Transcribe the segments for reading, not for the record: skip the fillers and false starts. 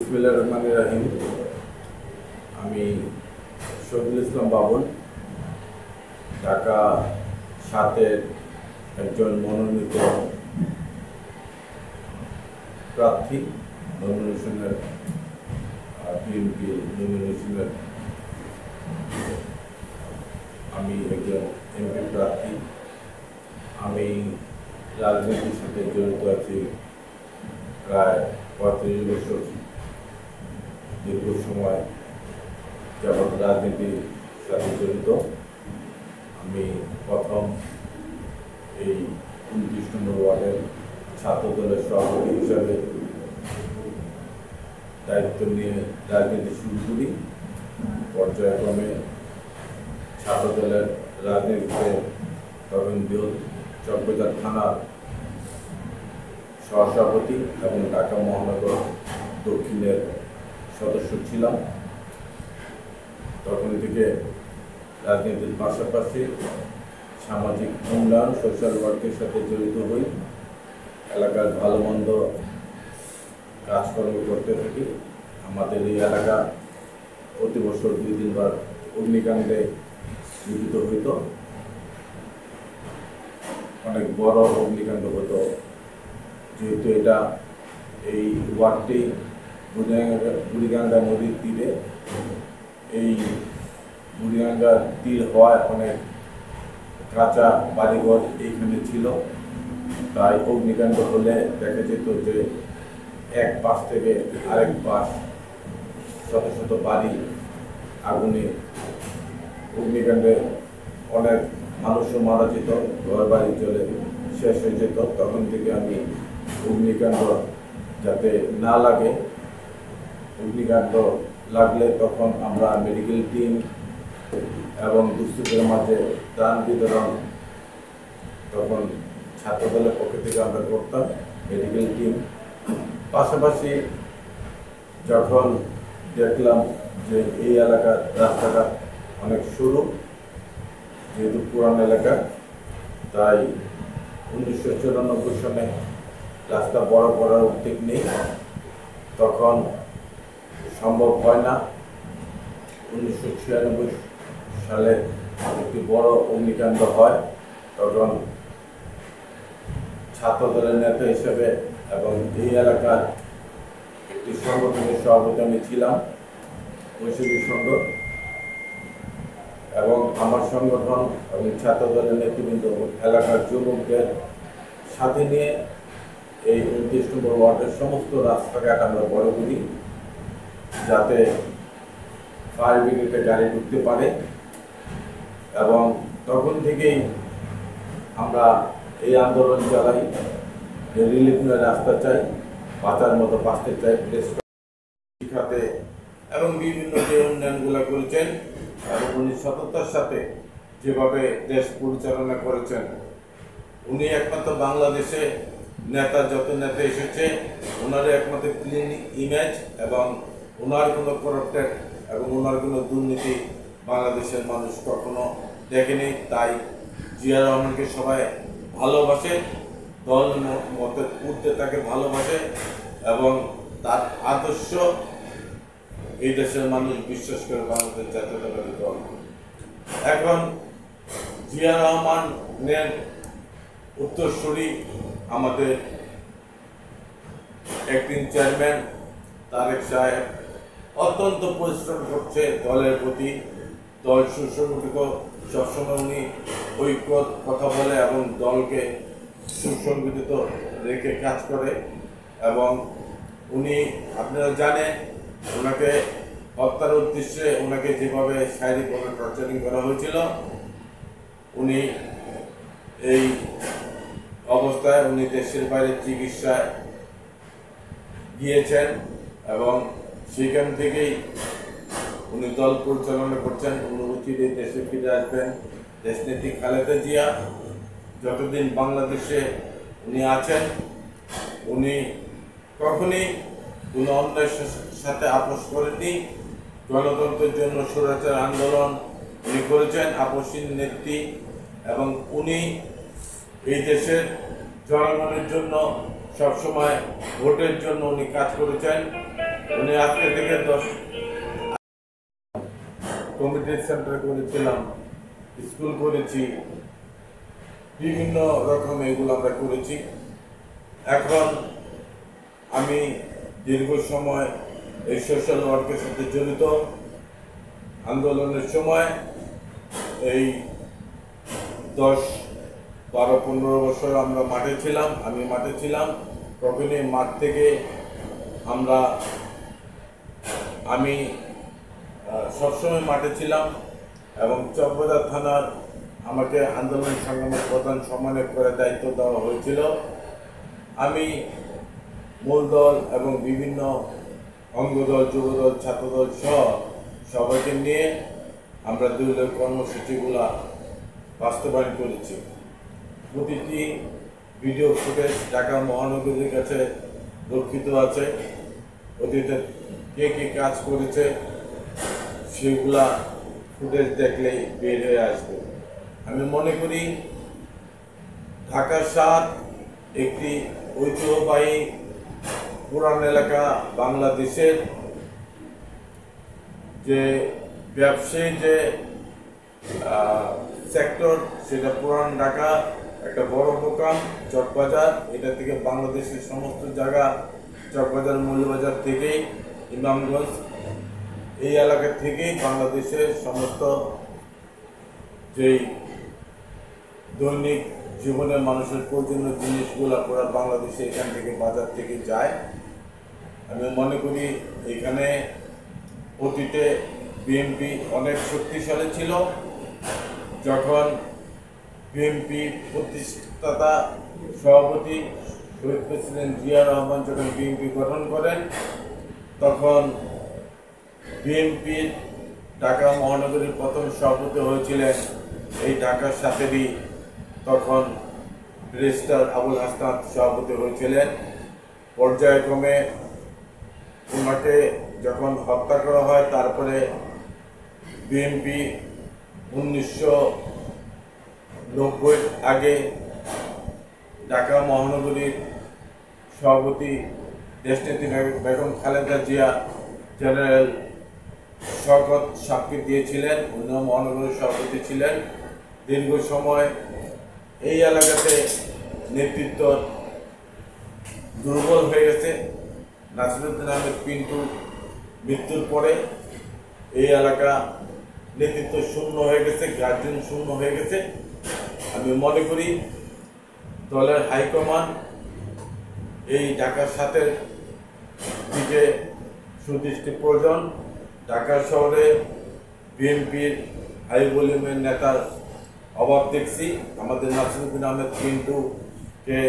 বিসমিল্লাহির রহমানির রহিম। আমি শহীদুল ইসলাম বাবুল, ঢাকা ৭-এর একজন মনোনীত প্রার্থী। নমিনেশনের বিএনপি নমিনেশনের আমি একজন এমপি প্রার্থী। আমি রাজনীতির সাথে জড়িত আছি প্রায় ৩৫ বছর। দীর্ঘ সময় যাবৎ রাজনীতির সাথে জড়িত। আমি প্রথম এই ২৯ নম্বর ওয়ার্ডের ছাত্র দলের সভাপতি হিসাবে দায়িত্ব নিয়ে রাজনীতি শুরু করি। পর্যায়ক্রমে ছাত্র দলের রাজনীতিতে তখন চকবাজার থানার সহসভাপতি এবং ঢাকা মহানগর দক্ষিণের সদস্য ছিলাম। তখন থেকে রাজনীতির পাশাপাশি সামাজিক উন্নয়ন সোশ্যাল ওয়ার্কের সাথে জড়িত হই। এলাকার ভালো মন্দ কাজকর্ম করতে থাকি। আমাদের এই এলাকা প্রতি বছর ২-৩ বার অগ্নিকাণ্ডে লিখিত হইত। অনেক বড় অগ্নিকাণ্ড হতো, যেহেতু এটা এই ওয়ার্ডটি বুড়িগঙ্গা নদীর তীরে। এই বুড়িগঙ্গার তীর হওয়ায় অনেক কাঁচা বাড়িঘর এইখানে ছিল। তাই অগ্নিকাণ্ড হলে দেখা যেত যে এক পাশ থেকে আরেক পাশ শত শত বাড়ি আগুনে, অগ্নিকাণ্ডে অনেক মানুষও মারা যেত, ঘর বাড়ি চলে শেষ হয়ে যেত। তখন থেকে আমি অগ্নিকাণ্ড যাতে না লাগে, অগ্নিকাণ্ড লাগলে তখন আমরা মেডিকেল টিম এবং দুস্থদের মাঝে ত্রাণ বিতরণ তখন ছাত্র দলের পক্ষ থেকে আমরা করতাম, মেডিকেল টিম। পাশাপাশি যখন দেখলাম যে এই এলাকার রাস্তাঘাট অনেক সরু, যেহেতু পুরান এলাকা, তাই ১৯৯৪ সালে রাস্তা বড় করার উদ্যোগ নেই। তখন সম্ভব হয় না। ১৯৯৬ সালে একটি বড় অগ্নিকাণ্ড হয়। তখন ছাত্র দলের নেতা হিসেবে এবং এই এলাকার একটি সংগঠনের সভাপতি আমি ছিলাম, ঐশ্বরিক সংঘ, এবং আমার সংগঠন এবং ছাত্র দলের নেতৃবৃন্দ এলাকার যুবকদের সাথে নিয়ে এই ২৯ নম্বর ওয়ার্ডের সমস্ত রাস্তাঘাট আমরা বড় করি, যাতে ফায়ার ব্রিগেডের গাড়ি ঢুকতে পারে। এবং তখন থেকেই আমরা এই আন্দোলন চালাই যে রিলিফ নয় রাস্তা চাই, বাঁচার মতো বাঁচতে চাই। শিক্ষাতে এবং বিভিন্ন যে উন্নয়নগুলো করেছেন এবং উনি সততার সাথে যেভাবে দেশ পরিচালনা করেছেন, উনি একমাত্র বাংলাদেশে নেতা, যত নেতা এসেছে ওনার একমাত্র ক্লিন ইমেজ এবং ওনার কোনো করাপ্টেড এবং ওনার কোনো দুর্নীতি বাংলাদেশের মানুষ কখনো দেখেনি। তাই জিয়া রহমানকে সবাই ভালোবাসে, দল মতে উঠতে তাকে ভালোবাসে এবং তার আদর্শ এই দেশের মানুষ বিশ্বাস করে বাংলাদেশ জাতীয়তাবাদী দল। এখন জিয়া রহমানের উত্তরসূরি আমাদের অ্যাক্টিং চেয়ারম্যান তারেক সাহেব অত্যন্ত পরিশ্রম করছে দলের প্রতি। দল সুসংগঠিত, সবসময় উনি ঐক্য কথা বলে এবং দলকে সুসংগঠিত রেখে কাজ করে। এবং উনি, আপনারা জানেন, ওনাকে হত্যার উদ্দেশ্যে ওনাকে যেভাবে শারীরিকভাবে টর্চারিং করা হয়েছিল, উনি এই অবস্থায় উনি দেশের বাইরে চিকিৎসায় গিয়েছেন এবং সেখান থেকেই উনি দল পরিচালনা করছেন। উনি উচিত দেশে ফিরে আসবেন। দেশনেত্রী খালেদা জিয়া যতদিন বাংলাদেশে উনি আছেন, উনি কখনই কোনো অন্যায়ের সাথে আপোষ করেননি। গণতন্ত্রের জন্য স্বৈরাচার আন্দোলন উনি করেছেন, আপসহীন নেত্রী, এবং উনি এই দেশের জনগণের জন্য সবসময় ভোটের জন্য উনি কাজ করেছেন। উনি আজকে থেকে 10 কমিটি সেন্টার করেছিলাম, স্কুল করেছি, বিভিন্ন রকম এগুলো আমরা করেছি। এখন আমি দীর্ঘ সময় এই সোশ্যাল ওয়ার্কের সাথে জড়িত। আন্দোলনের সময় এই 10, 12, 15 বছর আমরা মাঠে ছিলাম, আমি মাঠে ছিলাম। তখনই মাঠ থেকে আমি সবসময় মাঠে ছিলাম এবং চকবাজার থানার আমাকে আন্দোলন সংগ্রামের প্রধান সমন্বয়ক করে দায়িত্ব দেওয়া হয়েছিল। আমি মূল দল এবং বিভিন্ন অঙ্গদল, যুবদল, ছাত্রদল সহ সবাইকে নিয়ে আমরা দলীয় কর্মসূচিগুলা বাস্তবায়ন করেছি। প্রতিটি ভিডিও ফুটেজ ঢাকা মহানগরীর কাছে রক্ষিত আছে। অতীতে কে কে কাজ করেছে সেগুলা ফুটেজ দেখলেই বের হয়ে আসবে। আমি মনে করি ঢাকা 7 একটি ঐতিহ্যবাহী পুরান এলাকা। বাংলাদেশের যে ব্যবসায়ী যে সেক্টর, সেটা পুরান ঢাকা একটা বড় দোকান চকবাজার। এটা থেকে বাংলাদেশের সমস্ত জায়গা, চকবাজার, মৌলবাজার থেকেই, ইমামগঞ্জ, এই এলাকা থেকেই বাংলাদেশের সমস্ত যেই দৈনিক জীবনের মানুষের প্রয়োজনীয় জিনিসগুলো পুরো বাংলাদেশে এখান থেকে বাজার থেকে যায়। আমি মনে করি এখানে অতীতে বিএনপি অনেক শক্তিশালী ছিল। যখন বিএনপি প্রতিষ্ঠাতা সভাপতি শহীদ প্রেসিডেন্ট জিয়া রহমান যখন বিএনপি গঠন করেন, তখন বিএনপির ঢাকা মহানগরীর প্রথম সভাপতি হয়েছিলেন এই ঢাকার সাথেরই তখন ব্যারিস্টার আবুল হাসনাত সভাপতি হয়েছিলেন। পর্যায়ক্রমে ওনাকে যখন হত্যা করা হয়, তারপরে বিএনপি 1990 আগে ঢাকা মহানগরীর সভাপতি দেশনেত্রী বেগম খালেদা জিয়া জেনারেল শওকত সাহেবকে দিয়েছিলেন। উনি মহানগরীর সভাপতি ছিলেন। দীর্ঘ সময় এই এলাকাতে নেতৃত্ব দুর্বল হয়ে গেছে। নাসিরুদ্দিন আহমেদ পিন্টু মৃত্যুর পরে এই এলাকা নেতৃত্ব শূন্য হয়ে গেছে, গার্জেন শূন্য হয়ে গেছে। আমি মনে করি দলের হাইকমান্ড এই ঢাকার সাথে দিকে সুদৃষ্টি প্রয়োজন। ঢাকা শহরে বিএনপির হাই ভলিউমের নেতার অভাব দেখছি। আমাদের নাসিরুদ্দিন আহমেদ পিন্টুকে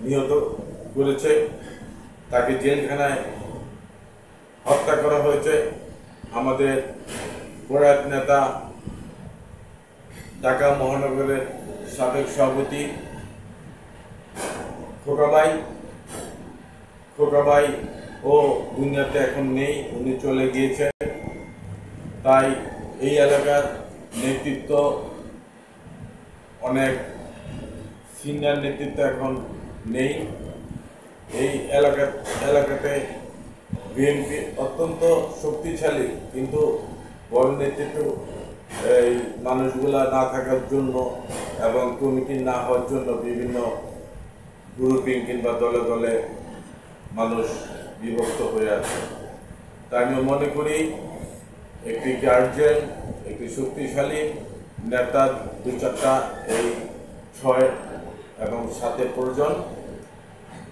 নিহত করেছে, তাকে জেলখানায় হত্যা করা হয়েছে। আমাদের প্রয়াত নেতা ঢাকা মহানগরের সাবেক সভাপতি খোকাবাই ও দুনিয়াতে এখন নেই, উনি চলে গিয়েছেন। তাই এই এলাকার নেতৃত্ব অনেক সিনিয়র নেতৃত্ব এখন নেই। এই এলাকাতে বিএনপি অত্যন্ত শক্তিশালী, কিন্তু বড় নেতৃত্ব এই মানুষগুলা না থাকার জন্য এবং কমিটি না হওয়ার জন্য বিভিন্ন গ্রুপিং কিংবা দলে দলে মানুষ বিভক্ত হয়ে আছে। তাই আমি মনে করি একটি গার্জিয়ান, একটি শক্তিশালী নেতা 2-4টা এই 6 এবং 7 প্রয়োজন।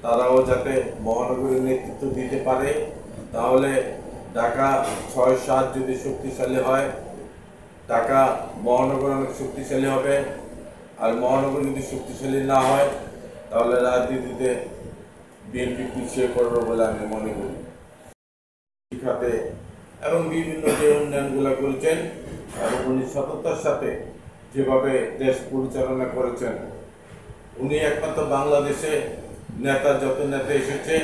তারাও যাতে মহানগরীর নেতৃত্ব দিতে পারে, তাহলে ঢাকা 6-7 যদি শক্তিশালী হয়, ঢাকা মহানগর অনেক শক্তিশালী হবে। আর মহানগর যদি শক্তিশালী না হয়, তাহলে রাজনীতিতে বিএনপি পিছিয়ে পড়বে বলে আমি মনে করি। শিক্ষাতে এবং বিভিন্ন যে উন্নয়নগুলো করেছেন এবং উনি সততার সাথে যেভাবে দেশ পরিচালনা করেছেন, উনি একমাত্র বাংলাদেশে নেতা, যত নেতা এসেছে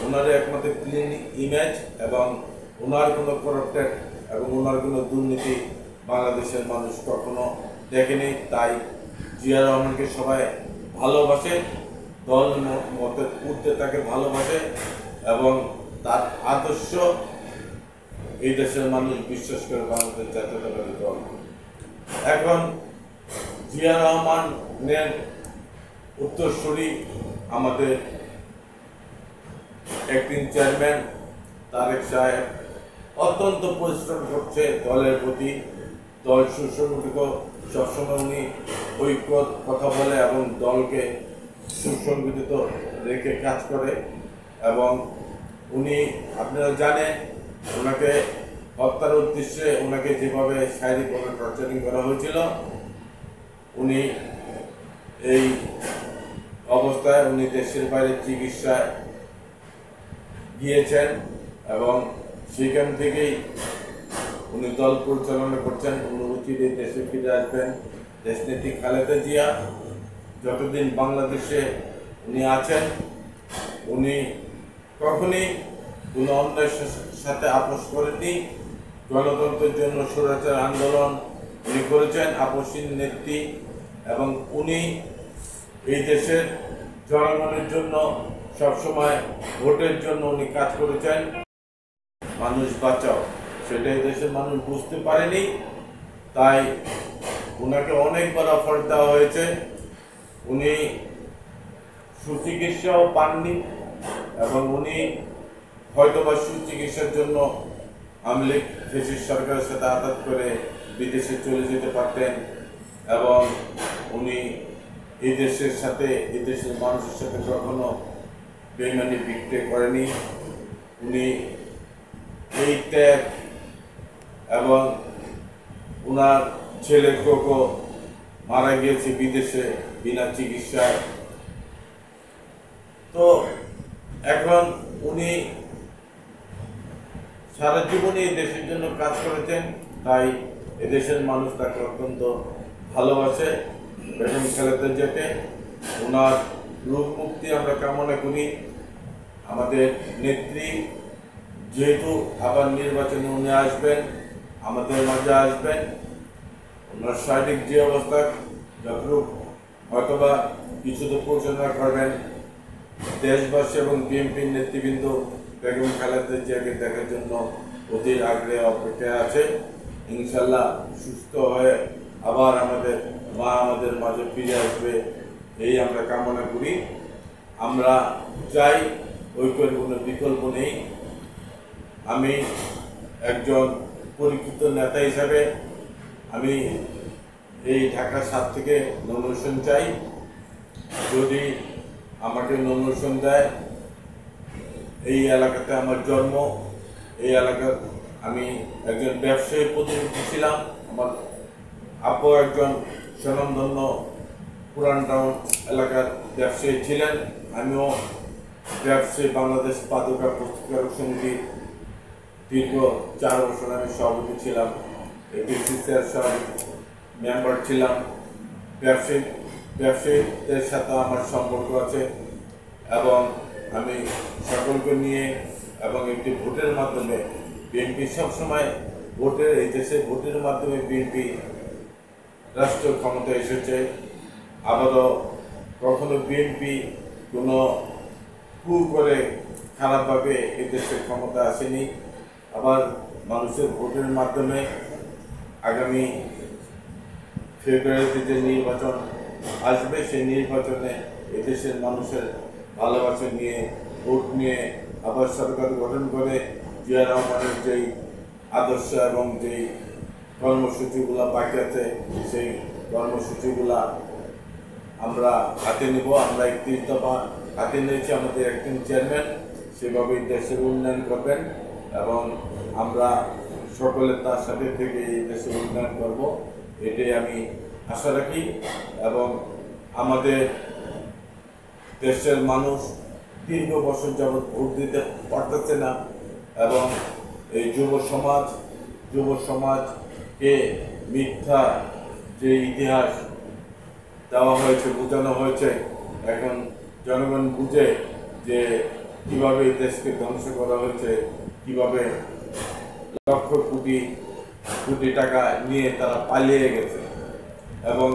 ওনার একমাত্র ক্লিন ইমেজ এবং ওনার কোনো করাপ্টেড এবং ওনার কোনো দুর্নীতি বাংলাদেশের মানুষ কখনো দেখেনি। তাই জিয়া রহমানকে সবাই ভালোবাসে, দল মতে উঠতে তাকে ভালোবাসে এবং তার আদর্শ এই দেশের মানুষ বিশ্বাস করে বাংলাদেশ জাতীয়তাবাদী দল। এখন জিয়া রহমানের উত্তরসূরি আমাদের অ্যাক্টিং চেয়ারম্যান তারেক সাহেব অত্যন্ত পরিশ্রম করছে দলের প্রতি। দল সুসংগঠিত, সবসময় উনি ঐক্য কথা বলে এবং দলকে সুসংগঠিত রেখে কাজ করে। এবং উনি, আপনারা জানেন, ওনাকে হত্যার উদ্দেশ্যে ওনাকে যেভাবে শারীরিকভাবে টর্চারিং করা হয়েছিল, উনি এই অবস্থায় উনি দেশের বাইরে চিকিৎসায় গিয়েছেন এবং সেখান থেকেই উনি দল পরিচালনা করছেন। অনুভূতিতে দেশে ফিরে আসবেন। দেশনেত্রী খালেদা জিয়া যতদিন বাংলাদেশে উনি আছেন, উনি কখনই কোনো অন্যায়ের সাথে আপোষ করেননি। গণতন্ত্রের জন্য স্বৈরাচার আন্দোলন উনি করেছেন, আপসহীন নেত্রী। এবং উনি এই দেশের জনগণের জন্য সবসময় ভোটের জন্য উনি কাজ করেছেন। মানুষ বাঁচাও, সেটা এই দেশের মানুষ বুঝতে পারেনি, তাই ওনাকে অনেকবার অফার দেওয়া হয়েছে। উনি সুচিকিৎসাও পাননি এবং উনি হয়তোবা সুচিকিৎসার জন্য আওয়ামী লীগ ফ্যাসিস্ট সরকারের সাথে আঘাত করে বিদেশে চলে যেতে পারতেন এবং উনি এই দেশের সাথে, এই দেশের মানুষের সাথে কখনো বেইমানি বিক্রি করেনি। উনি এই ত্যাগ এবং ওনার ছেলে কোকো মারা গিয়েছে বিদেশে বিনা চিকিৎসায়। তো এখন উনি সারা জীবনে এই দেশের জন্য কাজ করেছেন, তাই এদেশের মানুষ তাকে অত্যন্ত ভালোবাসে। বেগম খালেদা জিয়াকে, ওনার রোগ মুক্তি আমরা কামনা করি। আমাদের নেত্রী যেহেতু আবার নির্বাচনে উনি আসবেন, আমাদের মাঝে আসবেন, ওনার শারীরিক যে অবস্থা যতটুকু হয়তোবা কিছু তো পরিচালনা করবেন। দেশবাসী এবং বিএনপির নেতৃবৃন্দ বেগম খালেদা জিয়াকে দেখার জন্য অধীর আগ্রহে অপেক্ষায় আছে। ইনশাল্লাহ সুস্থ হয়ে আবার আমাদের মা আমাদের মাঝে ফিরে আসবে, এই আমরা কামনা করি। আমরা চাই ঐক্যের কোনো বিকল্প নেই। আমি একজন পরিচিত নেতা হিসাবে আমি এই ঢাকা 7 থেকে নমিনেশন চাই। যদি আমাকে নমিনেশন দেয়, এই এলাকাতে আমার জন্ম, এই এলাকার আমি একজন ব্যবসায়ী প্রতিনিধি ছিলাম। আমার আপু একজন স্বনামধন্য পুরান টাউন এলাকার ব্যবসায়ী ছিলেন। আমিও ব্যবসায়ী বাংলাদেশ পাদুকা প্রস্তুতকারক সমিতির দীর্ঘ 4 বছর আমি সভাপতি ছিলাম, এপিসিসির মেম্বার ছিলাম। ব্যবসায়ীদের সাথে আমার সম্পর্ক আছে এবং আমি সকলকে নিয়ে এবং একটি ভোটের মাধ্যমে, বিএনপি সবসময় ভোটের, এই দেশে ভোটের মাধ্যমে বিএনপি রাষ্ট্রীয় ক্ষমতা এসেছে। আবারও কখনো বিএনপি কোনো কু করে খারাপভাবে এই দেশের ক্ষমতা আসেনি। আবার মানুষের ভোটের মাধ্যমে আগামী ফেব্রুয়ারিতে যে নির্বাচন আসবে, সেই নির্বাচনে এদেশের মানুষের ভালোবাসা নিয়ে, ভোট নিয়ে আবার সরকার গঠন করে জিয়া রহমানের যেই আদর্শ এবং যেই কর্মসূচিগুলো বাকি আছে, সেই কর্মসূচিগুলা আমরা হাতে নেব। আমরা 31 দফা হাতে নিয়েছি, আমাদের অ্যাক্টিং চেয়ারম্যান সেভাবেই দেশের উন্নয়ন করবেন এবং আমরা সকলে তার সাথে থেকে এই দেশের উন্নয়ন করব, এটাই আমি আশা রাখি। এবং আমাদের দেশের মানুষ দীর্ঘ বছর যাবৎ ভোট দিতে পারতেছে না এবং এই যুব সমাজকে মিথ্যা যে ইতিহাস দেওয়া হয়েছে, বোঝানো হয়েছে, এখন জনগণ বুঝে যে কিভাবে এই দেশকে ধ্বংস করা হয়েছে, কিভাবে লক্ষ কোটি টাকা নিয়ে তারা পালিয়ে গেছে এবং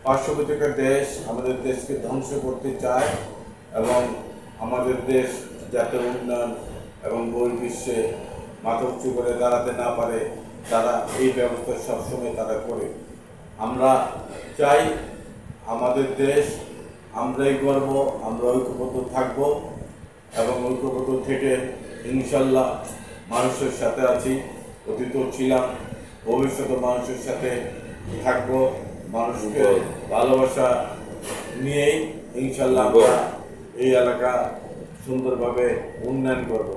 পার্শ্ববর্তী দেশ আমাদের দেশকে ধ্বংস করতে চায় এবং আমাদের দেশ জাতীয় উন্নয়ন এবং বহির্বিশ্বে মাথা উঁচু করে দাঁড়াতে না পারে, তারা এই ব্যবস্থা সবসময় তারা করে। আমরা চাই আমাদের দেশ, আমরাই গর্ব, আমরা ঐক্যবদ্ধ থাকব এবং ঐক্যবদ্ধ থেকে ইনশাল্লাহ মানুষের সাথে আছি, অতীতও ছিলাম, ভবিষ্যতে মানুষের সাথে থাকবো, মানুষকে ভালোবাসা নিয়েই ইনশাল্লাহ আমরা এই এলাকা সুন্দরভাবে উন্নয়ন করব।